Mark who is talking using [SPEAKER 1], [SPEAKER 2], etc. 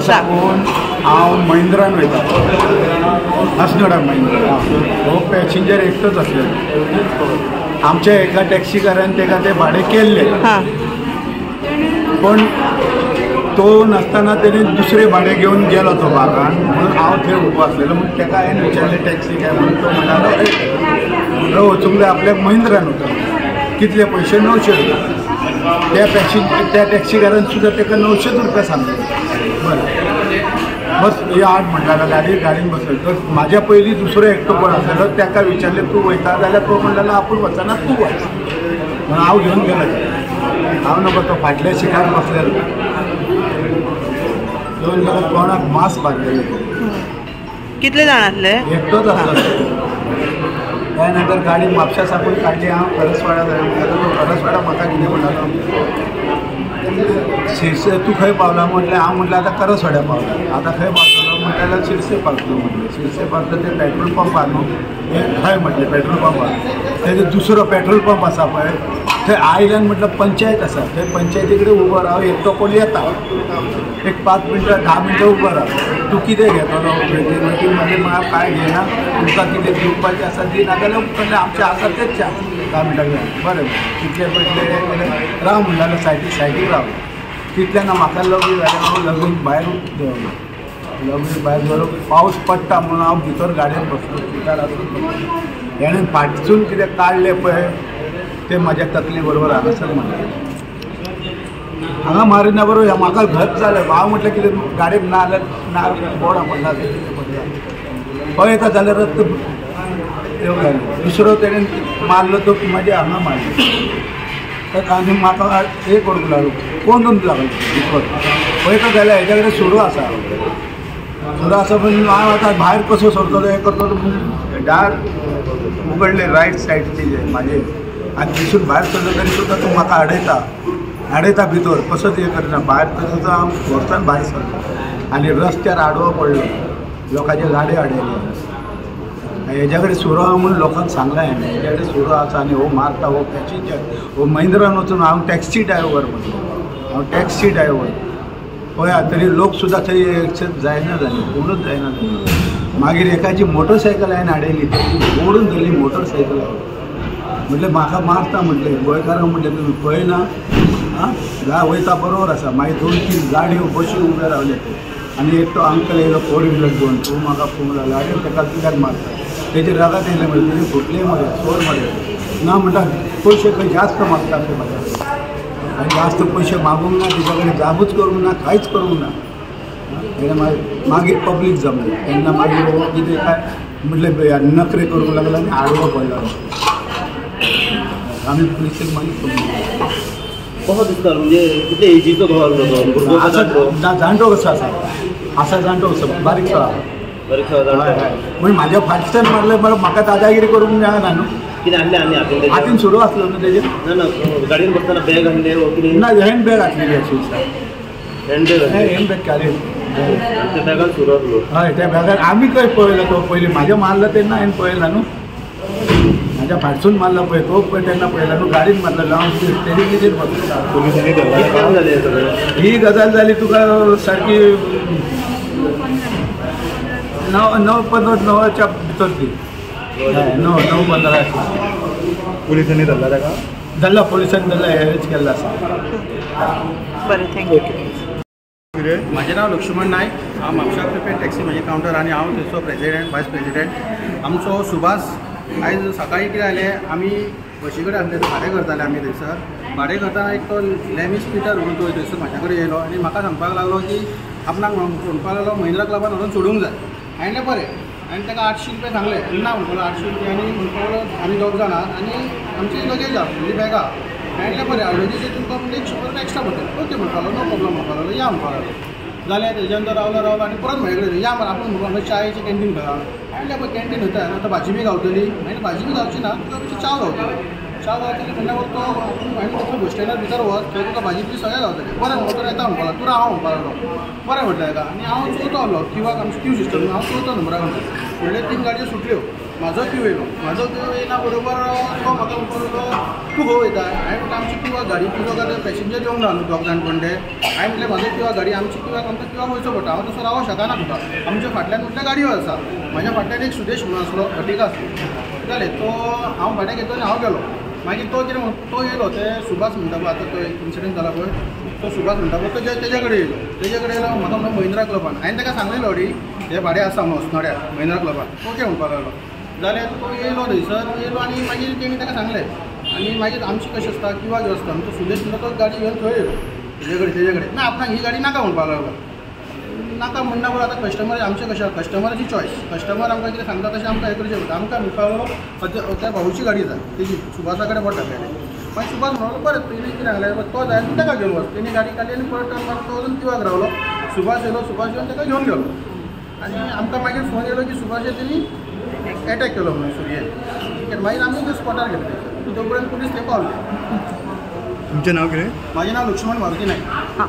[SPEAKER 1] साकून हांव महिंद्रान वयता हसनोडा महिंद्रा हो पॅसेंजर एकटोच आसलेलो आमच्या एका टॅक्सीकारान तेका ते भाडे केल्ले पण तो नसताना तेणे दुसरे भाडे घेवन गेलो तो भागान म्हणून हांव थंय उबो आसलेलो म्हणून तेका हांवें विचारलें टॅक्सी काय म्हणून तो म्हणटालो वचूंक जाय आपल्याक महिंद्रान वचूंक कितले पयशे 900 रुपया त्या टॅक्सीकारान सुद्दां तेका 900 रुपया सांगले बरें बस या आड म्हणटालो गाडीन बसलो तर म्हाज्या पयलीं दुसरो एकटो कोण आसलेलो तेका विचारलें तूं वयता जाल्यार तो म्हणटालो आपूण वचना तूं वच म्हणून हांव घेवन गेलो हांव नको तो फाटल्या सिटार बसलेलो दोन जाल्यार कोणाक मास्क बांदलेले
[SPEAKER 2] कितले जाण आसले
[SPEAKER 1] एकटोच आसलो त्या नंतर गाडी म्हापशा साकून काडली हांव परसवाडा जाय तो परसवाडा म्हाका कितें म्हणटालो शिरसे तूं खंय पावला म्हटलें हांव म्हटलें आतां करसवाड्या पावला आतां खंय पावतलो म्हटल्यार शिरसे पावतलो म्हटलें शिरसे पावतलो ते पेट्रोल पंपार न्हू खंय म्हटलें पेट्रोल पंपार तेजो दुसरो पेट्रोल पंप आसा पळय थंय आयल्यान म्हटलं पंचायत आसा थंय पंचायती कडेन उबो राव एकटो कोण येता एक 5 मिनटां 10 मिनटां उबो राव तूं कितें घेतलो वेटींग म्हणजे म्हाका कांय घेयना तुमकां कितें दिवपाचें आसा दी नाजाल्यार म्हणलें आमचें आसा तेच 10 मिनटां बरें कितले पयले राव म्हणटालो सायडीक राव तितल्यान म्हाका लगीन जालें हांव लगीन भायर देंवलो लगीन भायर गेलो पावस पडटा म्हणून हांव भितर गाडयेन बसलो भितर आसून हेणें फाटसून कितें काडलें पळय ते म्हाज्या तकले बरोबर हांगासर म्हणलें हांगा मारिना बरोबर म्हाका घट जालें हांव म्हटलें कितें गाडयेक ना जाल्यार बोर्डा पडला पळयता जाल्यार रक्त येवंक लागलें दुसरो तेणें मारलो तो म्हाज्या हांगा मारलो आनी म्हाका हें करूंक लागलो कोंडून लागलो भितर पळयता जाल्यार हेज्या कडेन सुरू आसा पण हांव आतां भायर कसो सरतलो हें करतलो दार उगडलें रायट सायडीचे म्हाजे आनी दिसून भायर सरलो तरी सुद्दां तूं म्हाका आडयता भितर कसोच हें करना भायर तसो हांव घरच्यान भायर सरलो आनी रस्त्यार आडवो पडलो लोकांचे गाडयो आडयले हेज्या कडेन सुरो आहा म्हणून लोकांक सांगलें हांवें हेज्या कडेन सुरो आसा आनी हो मारता हो पॅसेंजर हो महिंद्रान वचून हांव टॅक्सी ड्रायव्हर म्हणलो हांव टॅक्सी ड्रायव्हर पळया तरी लोक सुद्दां थंय एक्सेप्ट जायना जाले कोणूच जायना जाले मागीर एकाची मोटरसायकल हांवें हाडयली ओडून धरली मोटरसायकल म्हटलें म्हाका मारता म्हटलें गोंयकारांक म्हटलें तुमी पळयना आं वयता बरोबर आसा मागीर 2-3 गाडयो बशी उबे रावले आनी एकटो अंकल येयलो 4 व्हिलर घेवन तूं म्हाका फोन लागलो आरे ताका कित्याक मारता तेजे रागात येयलें म्हळ्यार तेणी फुटले मरे चोर मरे ना म्हणटा पयशे खंय जास्त मागता ते म्हाज्या कडेन आनी जास्त पयशे मागूंक ना तेच्या कडेन जागूच करूंक ना कांयच करूंक ना तेणें मागीर पब्लीक जमलें तेन्ना मागीर हो कितें काय म्हटलें नखरे करूंक लागला आनी आडवो पडलो आमी पुलिसेक मागीर
[SPEAKER 3] कसो दिसता म्हणजे कितले एजीचो घोर
[SPEAKER 1] ना जाणटो कसो आसा जाणटो कसो बारीकसो आहा म्हण म्हाज्या फाटच्यान मारलें म्हळ्यार म्हाका दादागिरी करूंक मेळना न्हू
[SPEAKER 3] कितें हाडलें
[SPEAKER 1] हातीन सुरू आसलो न्हू तेजेर
[SPEAKER 3] ना गाडयेन बसतना बॅग हाडले कितें
[SPEAKER 1] ना हँड बॅग घातलेली आशिल्ली हँड बॅग घाली
[SPEAKER 3] त्या बॅगान सुरू आसलो
[SPEAKER 1] हय त्या बॅगान आमी खंय पळयलो तो पयलीं म्हाज्या मारला तेन्ना हांवें पळयला न्हू म्हाज्या फाटसून मारला पळय तो पळय तेन्ना पळयला न्हू गाडीन मारलेलो हांव टेलिविजन बसलो ही गजाल जाली तुका सारकी 9:15 भितर ती 9:15
[SPEAKER 4] पुलिसांनी धरला ताका
[SPEAKER 1] धरला पुलिसांनी धरला अरेस्ट केल्लो आसा
[SPEAKER 2] बरें थँक्यू
[SPEAKER 5] म्हाजें नांव लक्ष्मण नायक हांव म्हापशा प्रिपेड टॅक्सी म्हाजे कावंटर आनी हांव थंयचो प्रेजिडेंट वायस प्रेजिडेंट आमचो सुभाष आयज सकाळीं कितें जालें आमी बशी कडेन आसले भाडे करताले आमी थंयसर भाडे करतना एक तो लॅमिस पिटर म्हणून तो थंयसर म्हाज्या कडेन येयलो आनी म्हाका सांगपाक लागलो की आपणाक म्हणपाक लागलो महिंद्रा क्लबान व्हरून सोडूंक जाय हांवें बरें हांवें ताका 800 रुपया सांगलें ना म्हणपाक 800 रुपया आनी म्हणपाक लागलो आमी दोग जाणां आनी आमची लगेज आहा फुल्ली बॅगा हांवें बरें लगेज तुमकां 100 रुपया एक्स्ट्रा पडटलें ओके म्हणपाक लागलो नो प्रॉब्लम म्हणपाक लागलो या म्हणपाक लागलो जाल्यार तेच्या नंतर रावलो आनी परत म्हाजे कडेन या मरे आपूण म्हणपाक चायेची कॅन्टीन खंय हांवें पळय कॅन्टीन वयता आतां भाजी बी गावतली हांवें भाजी बी गावची ना तुका मातशी चाव गावतली म्हणल्यार तो हांवें बस स्टँडार भितर वच थंय तुका भाजी बी सगळें गावतलें बरें मोटर येता म्हणपाक लागलो तूं राव म्हणपाक लागलो बरें म्हटलें ताका आनी हांव चवथो आहलो किंवां आमची क्यू सिस्टम हांव चवथो नंबराक फुडले 3 गाडयो सुटल्यो. म्हाजो क्यू येयलो. म्हाजो क्यू येयना बरोबर तो म्हाका म्हणपाक लागलो तूं खंय वयता. हांवें म्हणलें आमची किंवा गाडी किंवा पॅसेंजर येवंक ना न्हू दोग जाण कोण ते. हांवें म्हणलें म्हाजो किंवा गाडी आमची किंवाक आमकां किंवा वयचो पडटा. हांव तसो रावोंक शकना तुका. आमच्या फाटल्यान म्हटल्यार गाडयो आसा. म्हाज्या फाटल्यान एक सुदेश म्हणून आसलो हटिका आसलो. जालें तो हांव भाड्याक घेतो आनी हांव गेलो. मागीर तो कितें तो येयलो ते सुभाष म्हणटा पळय आतां तो इन्सिडंट जाला पळय तो सुभाष म्हणटा पळय तो तेजे कडेन येयलो. तेजे कडेन येयलो म्हाका म्हणून महिंद्रा क्लबान. हांवें ताका सांगलेलो अडी हे भाडें आसा म्हणून वसनोड्या महिंद्रा क्लबान. ओके म्हणपाक लागलो. जाल्यार तो येयलो थंयसर येयलो आनी मागीर तेणी ताका सांगलें. आनी मागीर आमची कशें आसता किंवा घेवन आसता तो सुदेश म्हणटा तो गाडी घेवन थंय येयलो तेजे कडेन ना आपणाक ही गाडी नाका म्हणपाक लागलो. नाका म्हणना बरोबर आतां कस्टमर आमचें कशें कस्टमराची चॉयस. कस्टमर आमकां कितें सांगता तशें आमकां हें करचें पडटा. आमकां म्हणपाक लागलो त्या भाऊची गाडी जाय तेजी सुभाषा कडेन पडटा तेणे. मागीर सुभाष म्हणलो बरें तेणी कितें सांगलें तो जाय ताका घेवन वच. तेणी गाडी काडली आनी परत टर्न मारून तो वचून किंवाक रावलो. सुभाष येयलो. सुभाष येवन ताका घेवन गेलो. आनी आमकां मागीर फोन येयलो की सुभाषे तेणी एटॅक केलो म्हणून सुरयेन. मागीर आमी ते स्पॉटार गेले. तो पर्यंत पुलीस थंय पावले.
[SPEAKER 4] तुमचें नांव कितें?
[SPEAKER 5] म्हाजें नांव लक्ष्मण मारुती नायक.
[SPEAKER 2] हां